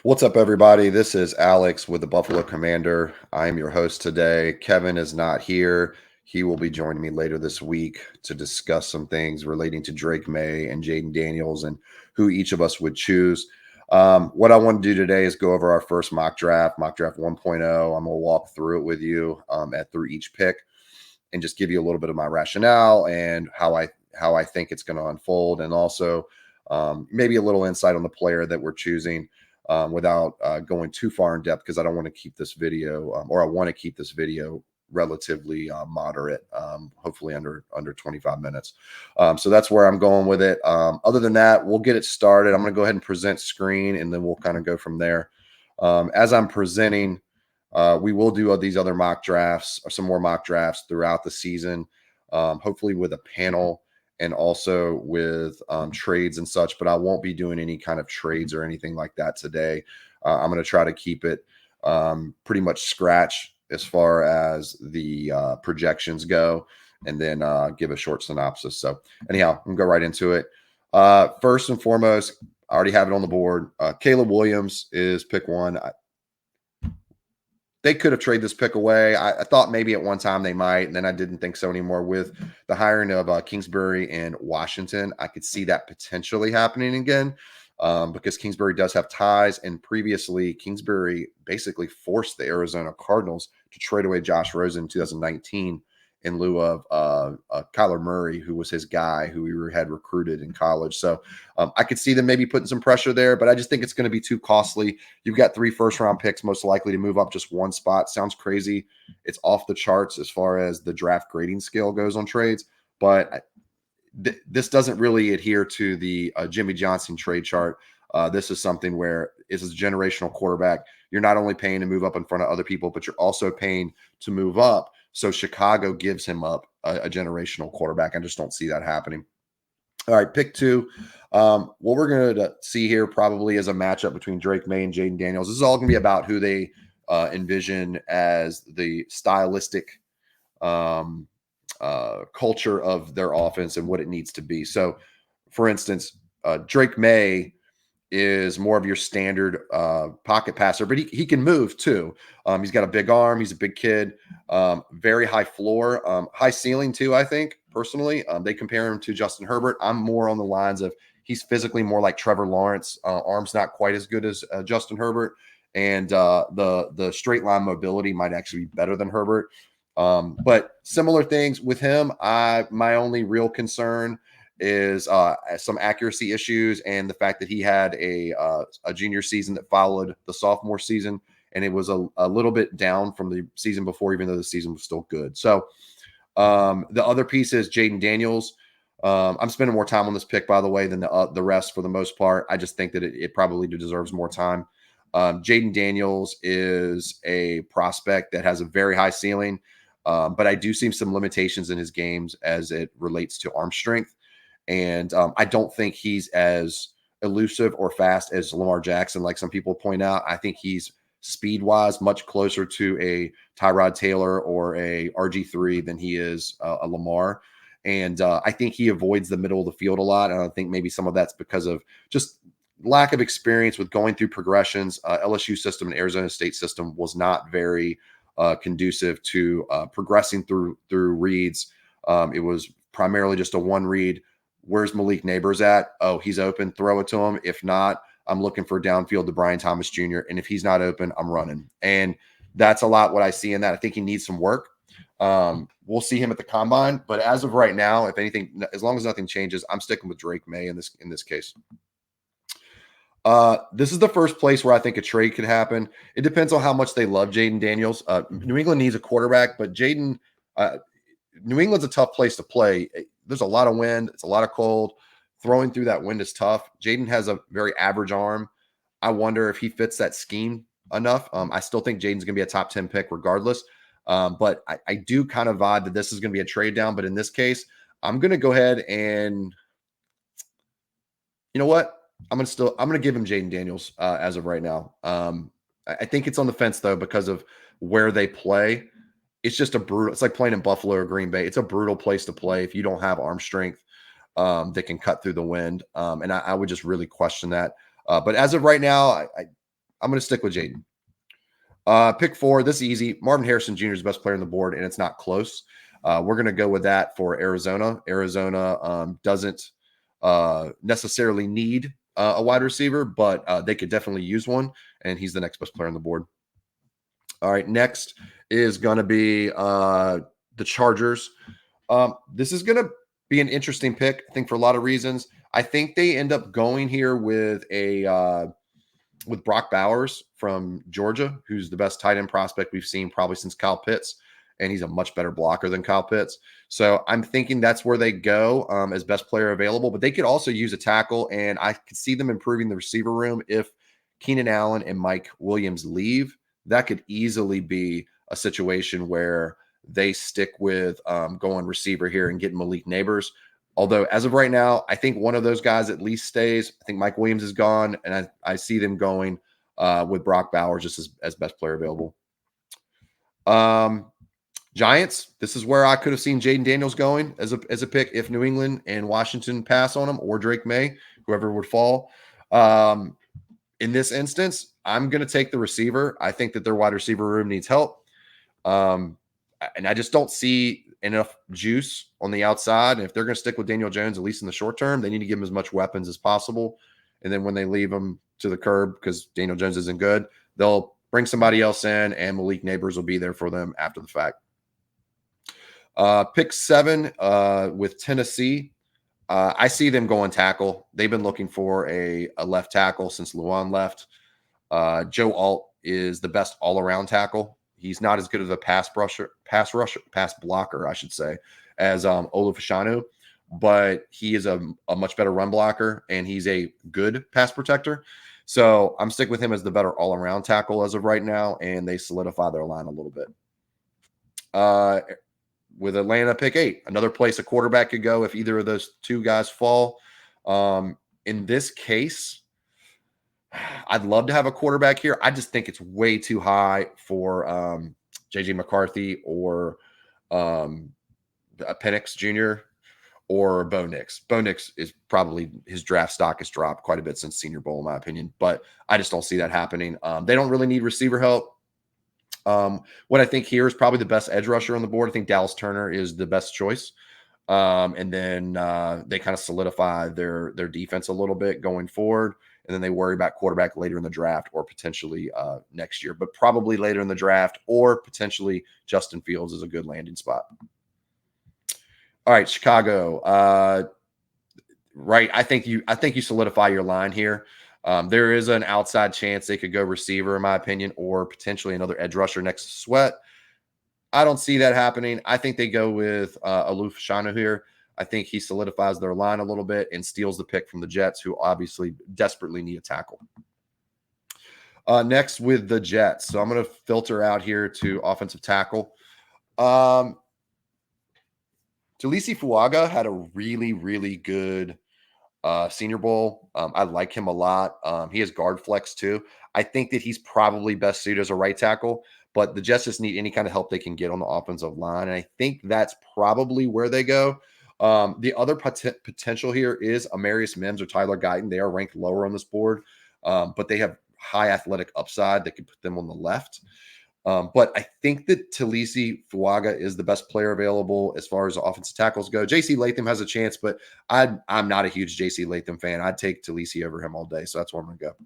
What's up, everybody? This is Alex with the Buffalo Commander. I am your host today. Kevin is not here. He will be joining me later this week to discuss some things relating to Drake May and Jaden Daniels and who each of us would choose. What I want to do today is go over our first mock draft 1.0. I'm going to walk through it with you through each pick and just give you a little bit of my rationale and how I think it's going to unfold, and also maybe a little insight on the player that we're choosing without going too far in depth, because I don't want to keep this video or I want to keep this video relatively moderate, hopefully under 25 minutes. So that's where I'm going with it. Other than that, we'll get it started. I'm going to go ahead and present screen, and then we'll kind of go from there. As I'm presenting, we will do these other mock drafts or some more mock drafts throughout the season, hopefully with a panel and also with trades and such, but I won't be doing any kind of trades or anything like that today. I'm going to try to keep it pretty much scratch as far as the projections go, and then give a short synopsis. So anyhow, I'm going to go right into it. First and foremost, I already have it on the board. Caleb Williams is pick one. They could have traded this pick away. I thought maybe at one time they might, and then I didn't think so anymore. With the hiring of Kingsbury and Washington, I could see that potentially happening again, because Kingsbury does have ties, and previously Kingsbury basically forced the Arizona Cardinals to trade away Josh Rosen in 2019 in lieu of Kyler Murray, who was his guy, who we had recruited in college. So I could see them maybe putting some pressure there, but I just think it's going to be too costly. You've got 3 first-round picks most likely to move up just one spot. Sounds crazy. It's off the charts as far as the draft grading scale goes on trades, but this doesn't really adhere to the Jimmy Johnson trade chart. This is something where it's a generational quarterback. You're not only paying to move up in front of other people, but you're also paying to move up. So Chicago gives him up a generational quarterback. I just don't see that happening. All right, pick 2. What we're going to see here probably is a matchup between Drake May and Jaden Daniels. This is all going to be about who they envision as the stylistic culture of their offense and what it needs to be. So, for instance, Drake May is more of your standard pocket passer, but he can move too. He's got a big arm. He's a big kid. Very high floor, high ceiling too, I think, personally. They compare him to Justin Herbert. I'm more on the lines of he's physically more like Trevor Lawrence. Arm's not quite as good as Justin Herbert. And the straight line mobility might actually be better than Herbert. But similar things with him. My only real concern is some accuracy issues, and the fact that he had a junior season that followed the sophomore season, and it was a little bit down from the season before, even though the season was still good. So the other piece is Jaden Daniels. I'm spending more time on this pick, by the way, than the rest for the most part. I just think that it probably deserves more time. Jaden Daniels is a prospect that has a very high ceiling, but I do see some limitations in his games as it relates to arm strength. And I don't think he's as elusive or fast as Lamar Jackson, like some people point out. I think he's speed-wise much closer to a Tyrod Taylor or a RG3 than he is a Lamar. And I think he avoids the middle of the field a lot. And I think maybe some of that's because of just lack of experience with going through progressions. LSU system and Arizona State system was not very conducive to progressing through reads. It was primarily just a one read. Where's Malik Neighbors at? Oh, he's open. Throw it to him. If not, I'm looking for downfield to Brian Thomas Jr. And if he's not open, I'm running. And that's a lot what I see in that. I think he needs some work. We'll see him at the combine. But as of right now, if anything, as long as nothing changes, I'm sticking with Drake May in this case. This is the first place where I think a trade could happen. It depends on how much they love Jaden Daniels. New England needs a quarterback, but New England's a tough place to play. There's a lot of wind. It's a lot of cold. Throwing through that wind is tough. Jaden has a very average arm. I wonder if he fits that scheme enough. I still think Jaden's going to be a top 10 pick regardless. But I do kind of vibe that this is going to be a trade down. But in this case, I'm going to go ahead and, you know what? I'm going to give him Jaden Daniels as of right now. I think it's on the fence though, because of where they play. It's just it's like playing in Buffalo or Green Bay. It's a brutal place to play if you don't have arm strength that can cut through the wind. And I would just really question that. But as of right now, I'm going to stick with Jaden. Pick 4. This is easy. Marvin Harrison Jr. is the best player on the board, and it's not close. We're going to go with that for Arizona. Arizona doesn't necessarily need a wide receiver, but they could definitely use one, and he's the next best player on the board. All right, next is going to be the Chargers. This is going to be an interesting pick, I think, for a lot of reasons. I think they end up going here with with Brock Bowers from Georgia, who's the best tight end prospect we've seen probably since Kyle Pitts, and he's a much better blocker than Kyle Pitts. So I'm thinking that's where they go as best player available, but they could also use a tackle, and I could see them improving the receiver room if Keenan Allen and Mike Williams leave. That could easily be a situation where they stick with going receiver here and getting Malik Nabers. Although, as of right now, I think one of those guys at least stays. I think Mike Williams is gone, and I see them going with Brock Bowers just as best player available. Giants, this is where I could have seen Jaden Daniels going as a pick if New England and Washington pass on him, or Drake May, whoever would fall. In this instance, I'm going to take the receiver. I think that their wide receiver room needs help. And I just don't see enough juice on the outside. And if they're going to stick with Daniel Jones, at least in the short term, they need to give him as much weapons as possible. And then when they leave him to the curb because Daniel Jones isn't good, they'll bring somebody else in, and Malik Nabers will be there for them after the fact. Pick 7 with Tennessee. I see them going tackle. They've been looking for a left tackle since Luan left. Joe Alt is the best all-around tackle. He's not as good of a pass blocker, I should say, as Olu Fashanu, but he is a much better run blocker, and he's a good pass protector. So I'm sticking with him as the better all-around tackle as of right now, and they solidify their line a little bit. With Atlanta, pick 8, another place a quarterback could go if either of those two guys fall. In this case, I'd love to have a quarterback here. I just think it's way too high for JJ McCarthy or Penix Jr. or Bo Nix. Bo Nix is probably, his draft stock has dropped quite a bit since Senior Bowl, in my opinion, but I just don't see that happening. They don't really need receiver help. What I think here is probably the best edge rusher on the board. I think Dallas Turner is the best choice. And then they kind of solidify their defense a little bit going forward. And then they worry about quarterback later in the draft or potentially next year, but probably later in the draft, or potentially Justin Fields is a good landing spot. All right, Chicago. Right. I think you solidify your line here. There is an outside chance they could go receiver, in my opinion, or potentially another edge rusher next to Sweat. I don't see that happening. I think they go with Olu Fashanu here. I think he solidifies their line a little bit and steals the pick from the Jets, who obviously desperately need a tackle. Next with the Jets. So I'm going to filter out here to offensive tackle. Talisi Fuaga had a really, really good Senior Bowl. I like him a lot. He has guard flex too. I think that he's probably best suited as a right tackle, but the Jets just need any kind of help they can get on the offensive line. And I think that's probably where they go. The other potential here is Amarius Mims or Tyler Guyton. They are ranked lower on this board, but they have high athletic upside that could put them on the left. But I think that Talisi Fuaga is the best player available as far as offensive tackles go. JC Latham has a chance, but I'm not a huge JC Latham fan. I'd take Talisi over him all day, so that's where I'm going to go.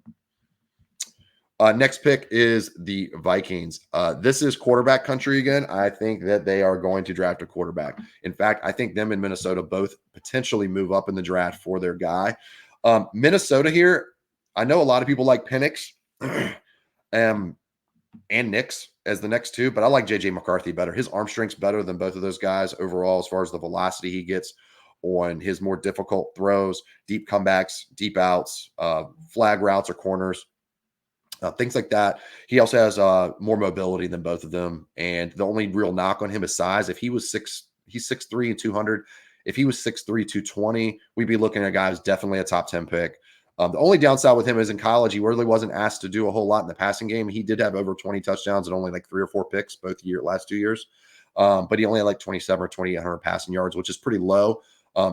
Next pick is the Vikings. This is quarterback country again. I think that they are going to draft a quarterback. In fact, I think them and Minnesota both potentially move up in the draft for their guy. Minnesota here, I know a lot of people like Penix and Nix as the next two, but I like JJ McCarthy better. His arm strength's better than both of those guys overall as far as the velocity he gets on his more difficult throws, deep comebacks, deep outs, flag routes or corners. Things like that. He also has more mobility than both of them. And the only real knock on him is size. If he was he's 6'3" and 200. If he was 6'3", 220, we'd be looking at a guy who's definitely a top 10 pick. The only downside with him is in college, he really wasn't asked to do a whole lot in the passing game. He did have over 20 touchdowns and only like 3 or 4 picks last 2 years. But he only had like 27 or 2,800 passing yards, which is pretty low.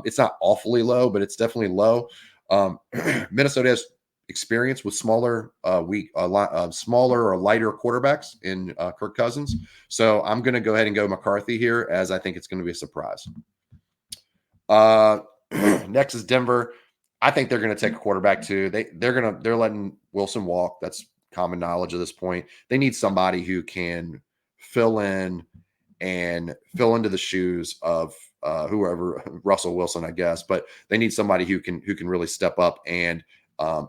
It's not awfully low, but it's definitely low. Minnesota has experience with smaller, smaller or lighter quarterbacks in Kirk Cousins. So I'm going to go ahead and go McCarthy here, as I think it's going to be a surprise. Next is Denver. I think they're going to take a quarterback too. They're letting Wilson walk. That's common knowledge at this point. They need somebody who can fill in and fill into the shoes of whoever, Russell Wilson, I guess. But they need somebody who can really step up and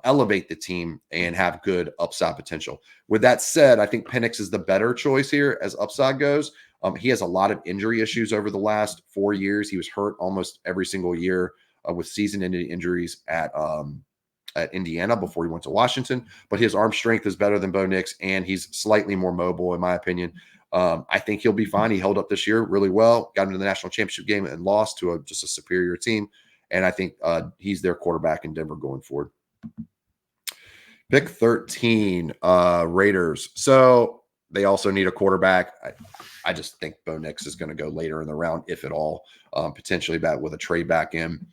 elevate the team and have good upside potential. With that said, I think Penix is the better choice here as upside goes. He has a lot of injury issues over the last 4 years. He was hurt almost every single year with season-ending injuries at Indiana before he went to Washington. But his arm strength is better than Bo Nix, and he's slightly more mobile, in my opinion. I think he'll be fine. He held up this year really well, got into the national championship game and lost to just a superior team. And I think he's their quarterback in Denver going forward. Pick 13, Raiders. So they also need a quarterback. I just think Bo Nix is going to go later in the round, if at all, potentially with a trade back in,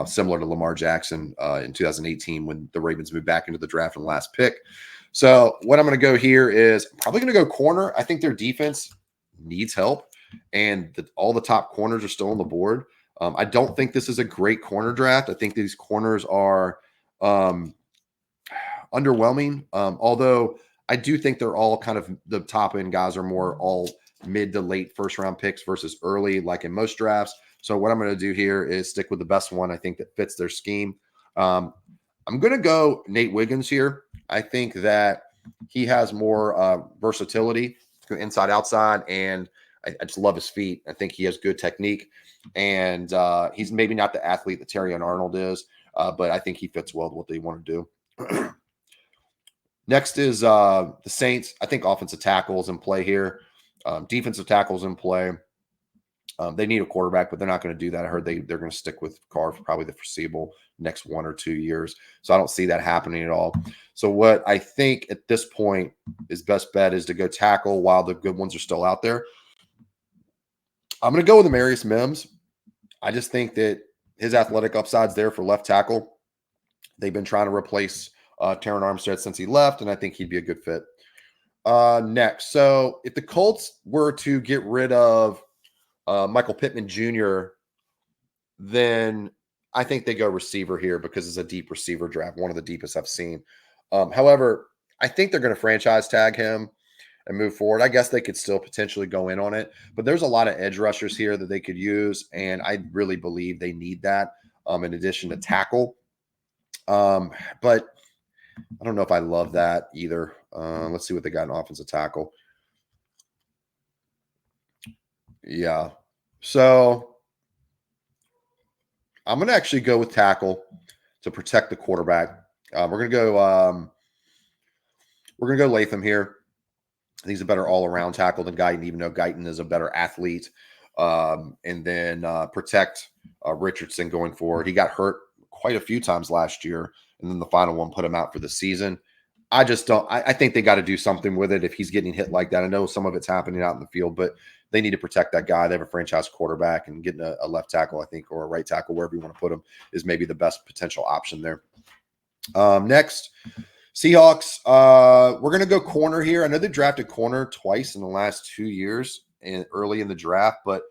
similar to Lamar Jackson in 2018 when the Ravens moved back into the draft in the last pick. So what I'm going to go here is probably going to go corner. I think their defense needs help, and all the top corners are still on the board. I don't think this is a great corner draft. I think these corners are underwhelming, although I do think they're all kind of the top end guys are more all mid to late first round picks versus early, like in most drafts. So what I'm going to do here is stick with the best one I think that fits their scheme. I'm going to go Nate Wiggins here. I think that he has more versatility inside, outside, and I just love his feet. I think he has good technique, and he's maybe not the athlete that Terrion Arnold is, but I think he fits well with what they want to do. Next is the Saints. I think offensive tackles in play here. Defensive tackles in play. They need a quarterback, but they're not going to do that. I heard they're going to stick with Carr for probably the foreseeable next 1 or 2 years. So I don't see that happening at all. So what I think at this point is best bet is to go tackle while the good ones are still out there. I'm going to go with Amarius Mims. I just think that his athletic upside's there for left tackle. They've been trying to replace Terron Armstead since he left, and I think he'd be a good fit. Next, so if the Colts were to get rid of Michael Pittman Jr., then I think they go receiver here because it's a deep receiver draft, one of the deepest I've seen. However, I think they're going to franchise tag him and move forward. I guess they could still potentially go in on it, but there's a lot of edge rushers here that they could use, and I really believe they need that in addition to tackle. But I don't know if I love that either. Let's see what they got in offensive tackle. Yeah. So I'm going to actually go with tackle to protect the quarterback. We're going to go Latham here. I think he's a better all-around tackle than Guyton, even though Guyton is a better athlete. And then protect Richardson going forward. He got hurt quite a few times last year, and then the final one put him out for the season. I just don't – I think they got to do something with it if he's getting hit like that. I know some of it's happening out in the field, but they need to protect that guy. They have a franchise quarterback, and getting a left tackle, I think, or a right tackle, wherever you want to put him, is maybe the best potential option there. Next, Seahawks. We're going to go corner here. I know they drafted corner twice in the last 2 years and early in the draft, but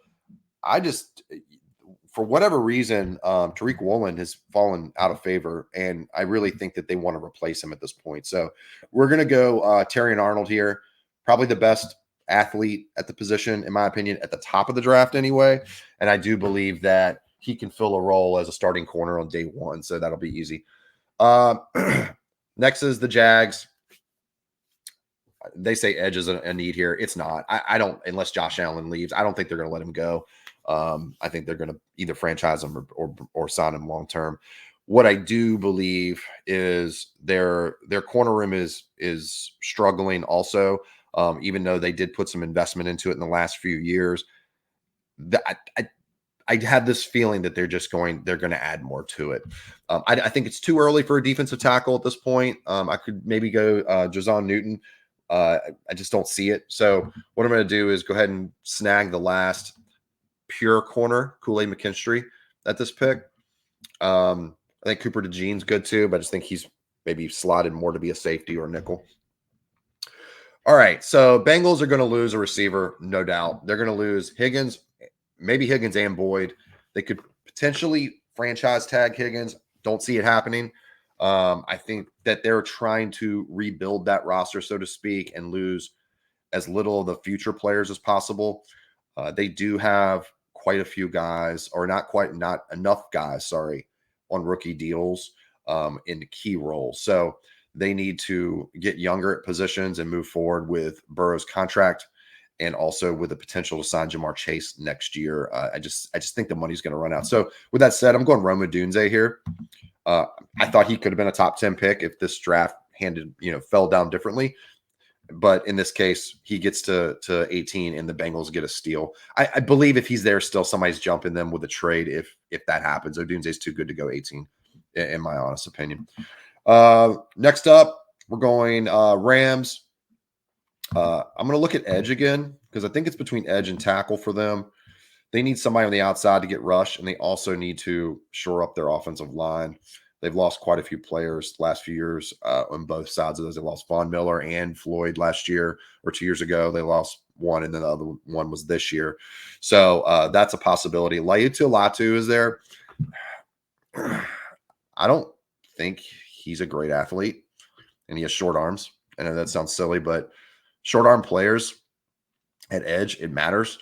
I just – for whatever reason, Tariq Woolen has fallen out of favor, and I really think that they want to replace him at this point. So we're going to go Terrion Arnold here, probably the best athlete at the position, in my opinion, at the top of the draft anyway. And I do believe that he can fill a role as a starting corner on day one, so that'll be easy. Next is the Jags. They say edge is a need here. It's not. I don't, unless Josh Allen leaves, I don't think they're going to let him go. I think they're going to either franchise him or sign him long term. What I do believe is their corner room is struggling also, even though they did put some investment into it in the last few years. I have this feeling that they're going to add more to it. I think it's too early for a defensive tackle at this point. I could maybe go Jazon Newton. I just don't see it. So what I'm going to do is go ahead and snag the last pure corner, Kool-Aid McKinstry, at this pick. I think Cooper DeJean's good too, but I just think he's maybe slotted more to be a safety or a nickel. All right, so Bengals are going to lose a receiver, no doubt. They're going to lose Higgins, maybe Higgins and Boyd. They could potentially franchise tag Higgins. Don't see it happening. I think that they're trying to rebuild that roster, so to speak, and lose as little of the future players as possible. They do have quite a few guys, or not enough guys, sorry, on rookie deals in key roles. So they need to get younger at positions and move forward with Burrow's contract, and also with the potential to sign Jamar Chase next year. I just think the money's going to run out. So with that said, I'm going Rome Odunze here. I thought he could have been a top 10 pick if this draft fell down differently. But in this case, he gets to 18 and the Bengals get a steal. I believe if he's there still, somebody's jumping them with a trade if that happens. Odunze is too good to go 18, in my honest opinion. Next up, we're going Rams. I'm going to look at edge again because I think it's between edge and tackle for them. They need somebody on the outside to get rushed, and they also need to shore up their offensive line. They've lost quite a few players the last few years on both sides of those. They lost Von Miller and Floyd last year or 2 years ago. They lost one, and then the other one was this year. So that's a possibility. Laiatu Latu is there. I don't think he's a great athlete, and he has short arms. I know that sounds silly, but short arm players at edge, it matters.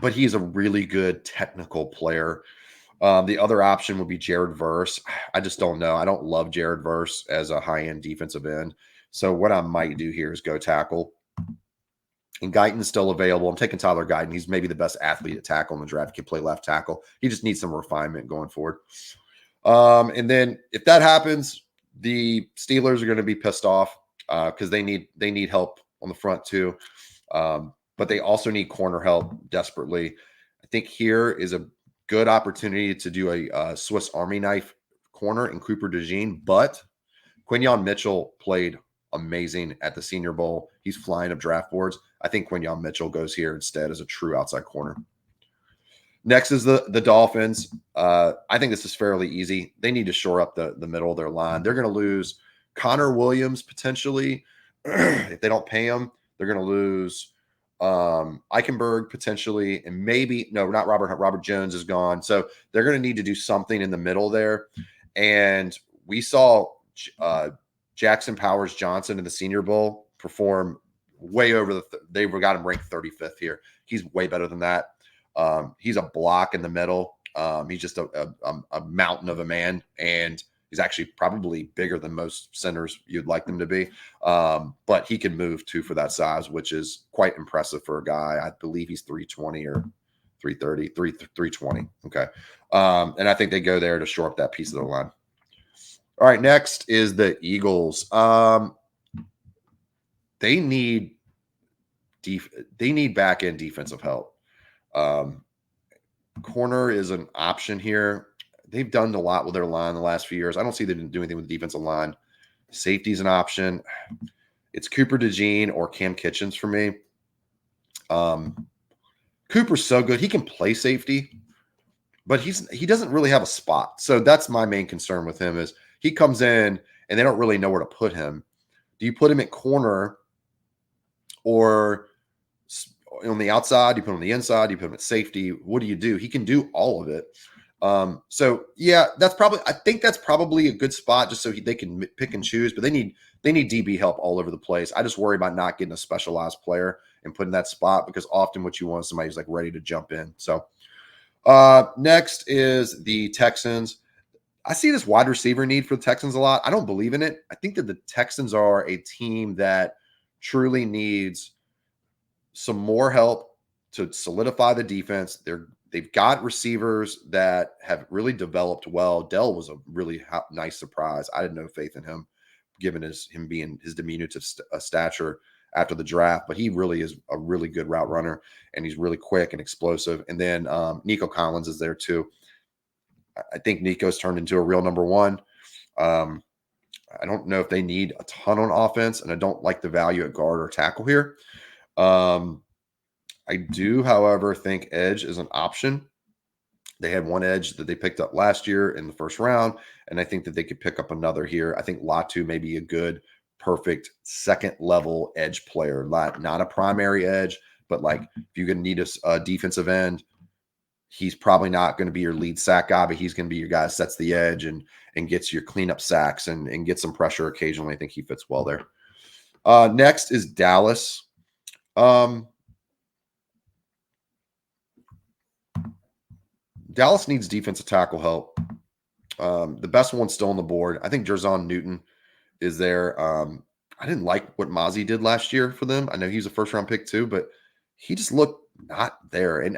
But he's a really good technical player. The other option would be Jared Verse. I just don't know. I don't love Jared Verse as a high-end defensive end. So what I might do here is go tackle. And Guyton's still available. I'm taking Tyler Guyton. He's maybe the best athlete at tackle in the draft. He can play left tackle. He just needs some refinement going forward. And then if that happens, the Steelers are going to be pissed off because they need help on the front too. But they also need corner help desperately. I think here is a good opportunity to do a Swiss Army knife corner in Cooper DeJean, but Quinyon Mitchell played amazing at the Senior Bowl. He's flying up draft boards. I think Quinyon Mitchell goes here instead as a true outside corner. Next is the Dolphins. I think this is fairly easy. They need to shore up the middle of their line. They're going to lose Connor Williams potentially. If they don't pay him, they're going to lose Eichenberg potentially, and maybe not Robert Jones is gone. So they're going to need to do something in the middle there. And we saw Jackson Powers Johnson in the Senior Bowl perform way over they got him ranked 35th here. He's way better than that. He's a block in the middle. He's just a mountain of a man, and he's actually probably bigger than most centers you'd like them to be. But he can move too for that size, which is quite impressive for a guy. I believe he's 320 or 330, 320. Okay. And I think they go there to shore up that piece of the line. All right. Next is the Eagles. They need back end defensive help. Corner is an option here. They've done a lot with their line the last few years. I don't see them do anything with the defensive line. Safety is an option. It's Cooper DeJean or Cam Kitchens for me. Cooper's so good. He can play safety, but he doesn't really have a spot. So that's my main concern with him is he comes in and they don't really know where to put him. Do you put him at corner or on the outside? Do you put him on the inside? Do you put him at safety? What do you do? He can do all of it. So yeah, I think that's probably a good spot just so they can pick and choose, but they need DB help all over the place. I just worry about not getting a specialized player and putting that spot because often what you want is somebody who's like ready to jump in. So, next is the Texans. I see this wide receiver need for the Texans a lot. I don't believe in it. I think that the Texans are a team that truly needs some more help to solidify the defense. They've got receivers that have really developed well. Dell was a really nice surprise. I had no faith in him, given him being his diminutive stature after the draft. But he really is a really good route runner, and he's really quick and explosive. And then Nico Collins is there too. I think Nico's turned into a real number one. I don't know if they need a ton on offense, and I don't like the value at guard or tackle here. I do, however, think edge is an option. They had one edge that they picked up last year in the first round, and I think that they could pick up another here. I think Latu may be a good, perfect second level edge player, not a primary edge, but like if you're going to need a defensive end, he's probably not going to be your lead sack guy, but he's going to be your guy that sets the edge and gets your cleanup sacks and gets some pressure occasionally. I think he fits well there. Next is Dallas. Dallas needs defensive tackle help. The best one still on the board. I think Jerzon Newton is there. I didn't like what Mozzie did last year for them. I know he was a first round pick too, but he just looked not there, and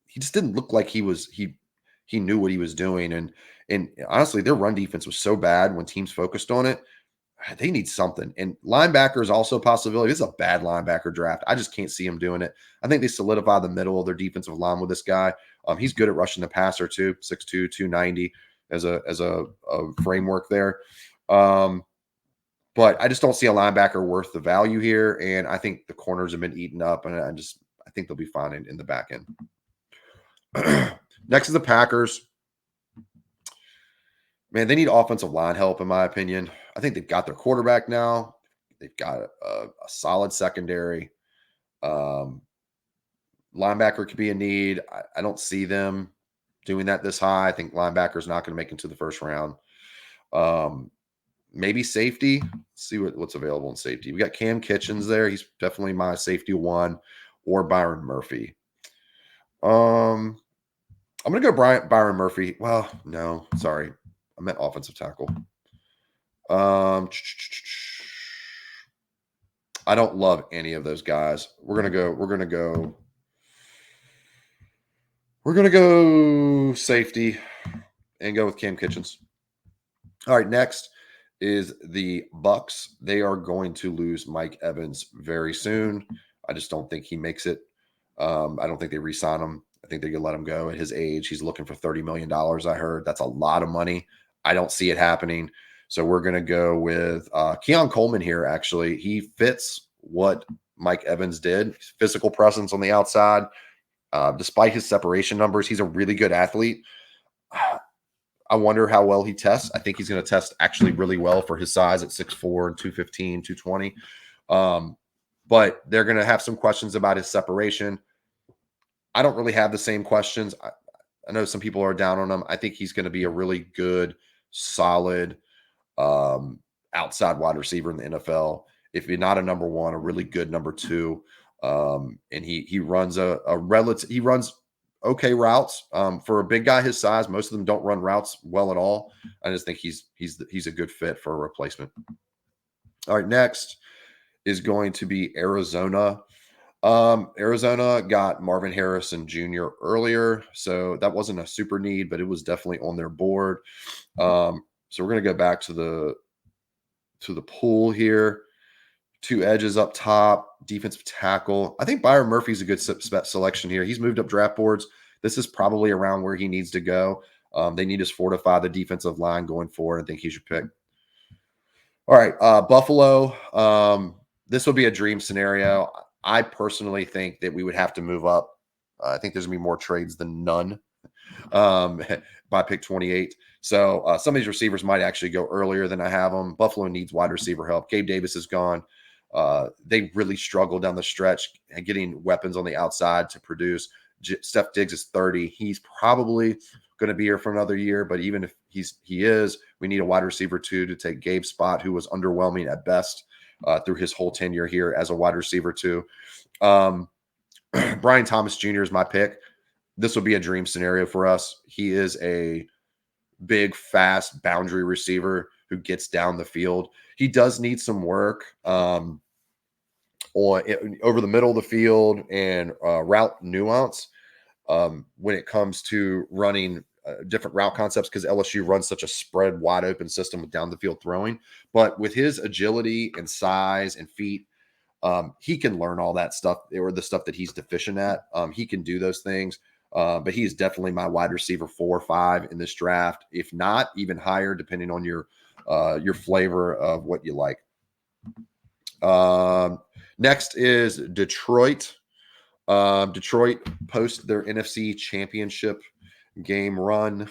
he just didn't look like he knew what he was doing. And honestly, their run defense was so bad when teams focused on it. They need something. And linebacker is also a possibility. This is a bad linebacker draft. I just can't see him doing it. I think they solidify the middle of their defensive line with this guy. He's good at rushing the passer too, 6'2", 290 as a framework there. But I just don't see a linebacker worth the value here. And I think the corners have been eaten up, and I think they'll be fine in the back end. Next is the Packers. Man, they need offensive line help, in my opinion. I think they've got their quarterback now. They've got a solid secondary. Linebacker could be a need. I don't see them doing that this high. I think linebacker's not going to make it to the first round. Maybe safety. Let's see what's available in safety. We got Cam Kitchens there. He's definitely my safety one, or Byron Murphy. I'm going to go Byron Murphy. Well, no, sorry. I meant offensive tackle. I don't love any of those guys. We're gonna go safety and go with Cam Kitchens. All right, next is the Bucks. They are going to lose Mike Evans very soon. I just don't think he makes it. I don't think they re-sign him. I think they could let him go at his age. He's looking for $30 million, I heard. That's a lot of money. I don't see it happening. So we're going to go with Keon Coleman here, actually. He fits what Mike Evans did. Physical presence on the outside. Despite his separation numbers, he's a really good athlete. I wonder how well he tests. I think he's going to test actually really well for his size at 6'4", and 215, 220. But they're going to have some questions about his separation. I don't really have the same questions. I know some people are down on him. I think he's going to be a really good, solid outside wide receiver in the NFL. If you're not a number one, a really good number two. And he runs he runs okay routes for a big guy his size. Most of them don't run routes well at all. I just think he's a good fit for a replacement. All right, next is going to be Arizona. Arizona got Marvin Harrison Jr. earlier, so that wasn't a super need, but it was definitely on their board. So we're going to go back to the pool here. Two edges up top, defensive tackle. I think Byron Murphy's a good selection here. He's moved up draft boards. This is probably around where he needs to go. They need to fortify the defensive line going forward. I think he should pick. All right, Buffalo. This would be a dream scenario. I personally think that we would have to move up. I think there's going to be more trades than none by pick 28. So some of these receivers might actually go earlier than I have them. Buffalo needs wide receiver help. Gabe Davis is gone. They really struggle down the stretch getting weapons on the outside to produce. Steph Diggs is 30. He's probably going to be here for another year, but even if he is, we need a wide receiver too to take Gabe's spot, who was underwhelming at best through his whole tenure here as a wide receiver too. Brian Thomas Jr. is my pick. This would be a dream scenario for us. He is a big, fast boundary receiver who gets down the field. He does need some work over the middle of the field and route nuance when it comes to running different route concepts, because LSU runs such a spread, wide open system with down the field throwing. But with his agility and size and feet, he can learn all that stuff, or the stuff that he's deficient at. He can do those things. But he is definitely my wide receiver 4 or 5 in this draft, if not even higher, depending on your flavor of what you like. Next is Detroit. Detroit post their NFC championship game run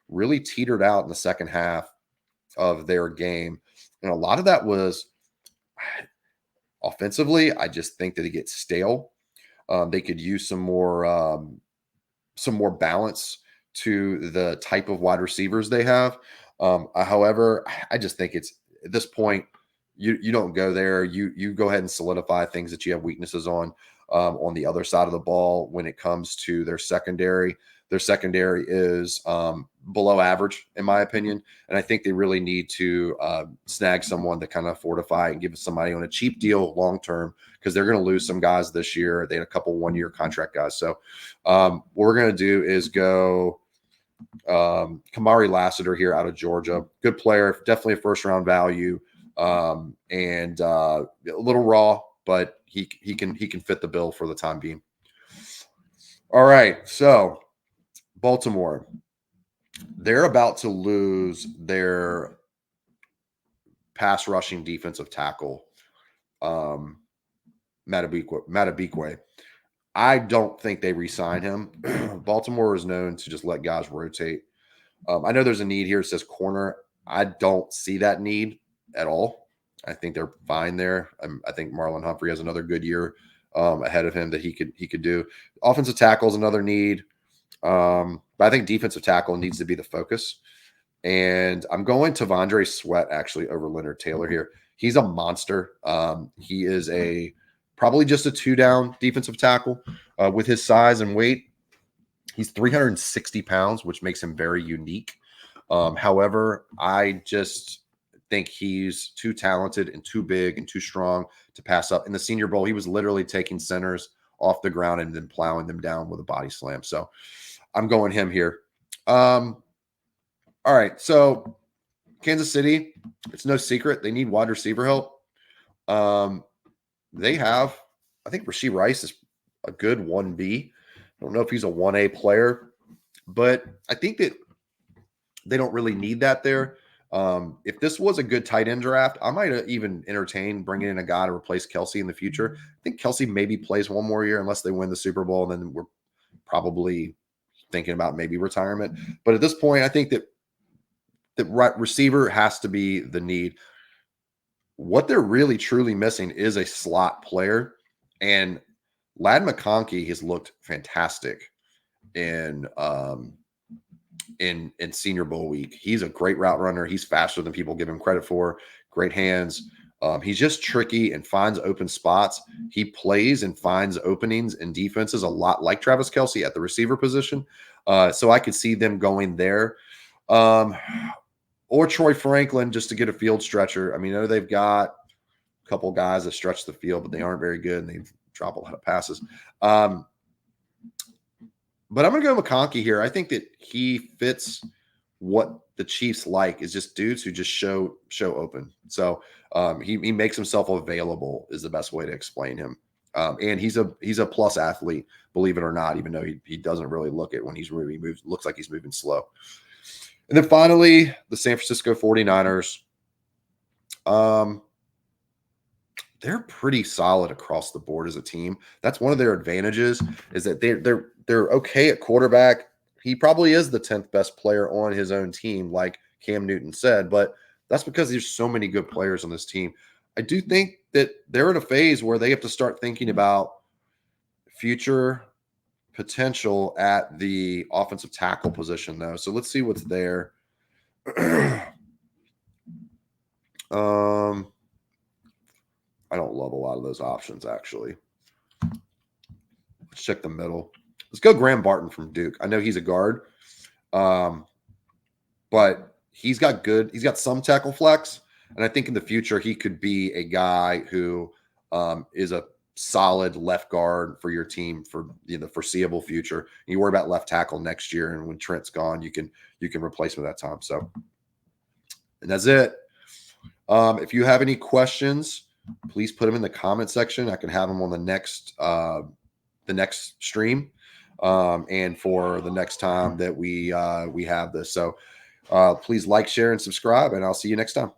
really teetered out in the second half of their game. And a lot of that was offensively. I just think that it gets stale. They could use some more balance to the type of wide receivers they have. However, I just think it's at this point you don't go there. You go ahead and solidify things that you have weaknesses on the other side of the ball when it comes to their secondary. Their secondary is below average, in my opinion. And I think they really need to snag someone to kind of fortify and give somebody on a cheap deal long term, because they're going to lose some guys this year. They had a couple 1-year contract guys. So what we're going to do is go Kamari Lassiter here out of Georgia. Good player, definitely a first-round value, and a little raw, but he can fit the bill for the time being. All right, so Baltimore, they're about to lose their pass rushing defensive tackle, Matabikwe. I don't think they re-sign him. Baltimore is known to just let guys rotate. I know there's a need here. It says corner. I don't see that need at all. I think they're fine there. I think Marlon Humphrey has another good year ahead of him that he could do. Offensive tackle is another need. But I think defensive tackle needs to be the focus. And I'm going T'Vondre Sweat actually over Leonard Taylor here. He's a monster. He is probably just a 2-down defensive tackle with his size and weight. He's 360 pounds, which makes him very unique. However, I just think he's too talented and too big and too strong to pass up. In the Senior Bowl, he was literally taking centers off the ground and then plowing them down with a body slam. So I'm going him here. All right. So Kansas City, it's no secret they need wide receiver help. They have, I think Rashee Rice is a good 1B. I don't know if he's a 1A player, but I think that they don't really need that there. If this was a good tight end draft, I might even entertain bringing in a guy to replace Kelsey in the future. I think Kelsey maybe plays one more year unless they win the Super Bowl, and then we're probably thinking about maybe retirement. But at this point, I think that the right receiver has to be the need. What they're really truly missing is a slot player, and Ladd McConkey has looked fantastic in Senior Bowl week. He's a great route runner. He's faster than people give him credit for. Great hands. He's just tricky and finds open spots. He plays and finds openings in defenses a lot like Travis Kelce at the receiver position. So I could see them going there. Or Troy Franklin just to get a field stretcher. I mean, I know they've got a couple guys that stretch the field, but they aren't very good and they drop a lot of passes. But I'm going to go McConkey here. I think that he fits what the Chiefs like, is just dudes who just show open. So he makes himself available is the best way to explain him. And he's a plus athlete, believe it or not, even though he doesn't really look it when he's really moves. Looks like he's moving slow. And then finally, the San Francisco 49ers. They're pretty solid across the board as a team. That's one of their advantages, is that they're okay at quarterback. He probably is the 10th best player on his own team, like Cam Newton said, but that's because there's so many good players on this team. I do think that they're in a phase where they have to start thinking about future potential at the offensive tackle position, though. So let's see what's there. I don't love a lot of those options, actually. Let's check the middle. Let's go Graham Barton from Duke. I know he's a guard, but he's got some tackle flex, and I think in the future he could be a guy who is a solid left guard for your team for the foreseeable future. You worry about left tackle next year, and when Trent's gone, you can replace him at that time. So, and that's it. If you have any questions, please put them in the comment section. I can have them on the next stream, and for the next time that we have this. So please like, share, and subscribe, and I'll see you next time.